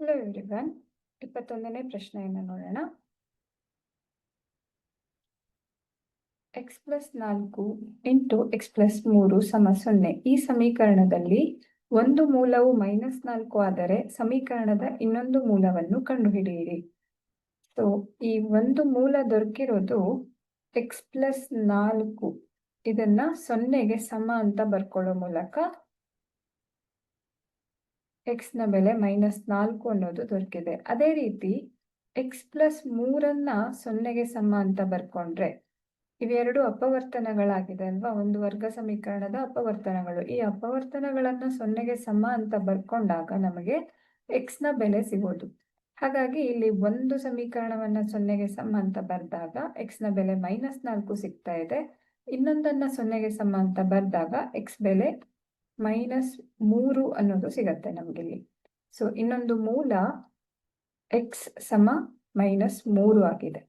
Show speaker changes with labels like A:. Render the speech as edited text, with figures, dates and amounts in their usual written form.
A: Hello everyone, 21ನೇ ಪ್ರಶ್ನೆಯನ್ನು ನೋಡೋಣ. x+4 into x+3 ಸಮ 0. ಈ ಸಮೀಕರಣದಲ್ಲಿ ಒಂದು ಮೂಲವು -4 ಆದರೆ ಸಮೀಕರಣದ ಇನ್ನೊಂದು ಮೂಲವನ್ನು ಕಂಡುಹಿಡಿಯಿರಿ. ಸೊ ಈ ಒಂದು ಮೂಲ ದೊರಕಿರೋದು x+4, ಇದನ್ನ 0ಗೆ ಸಮ ಅಂತ ಬರ್ಕೊಳ್ಳೋ ಮೂಲಕ x ನ ಬೆಲೆ -4 ಅನ್ನೋದು ದೊರಕಿದೆ. ಅದೇ ರೀತಿ x+3 0ಗೆ ಸಮ ಅಂತ ಬರ್ಕೊಂಡ್ರೆ, ಇವೆರಡು ಅಪವರ್ತನಗಳಾಗಿದೆ ಅಲ್ವಾ, ಒಂದು ವರ್ಗ ಸಮೀಕರಣದ ಅಪವರ್ತನಗಳು. ಈ ಅಪವರ್ತನಗಳನ್ನ 0ಗೆ ಸಮ ಅಂತ ಬರ್ಕೊಂಡಾಗ ನಮಗೆ x ನ ಬೆಲೆ ಸಿಗೋದು. ಹಾಗಾಗಿ ಇಲ್ಲಿ ಒಂದು ಸಮೀಕರಣವನ್ನ 0ಗೆ ಸಮ ಅಂತ ಬರ್ದಾಗ x ನ ಬೆಲೆ -4 ಸಿಗ್ತಾ ಇದೆ. ಇನ್ನೊಂದನ್ನ 0ಗೆ ಸಮ ಅಂತ ಬರ್ದಾಗ x ಬೆಲೆ -3 ಅನ್ನೋದು ಸಿಗತ್ತೆ ನಮ್ಗಿಲ್ಲಿ. ಸೊ ಇನ್ನೊಂದು ಮೂಲ x ಸಮ -3 ಆಗಿದೆ.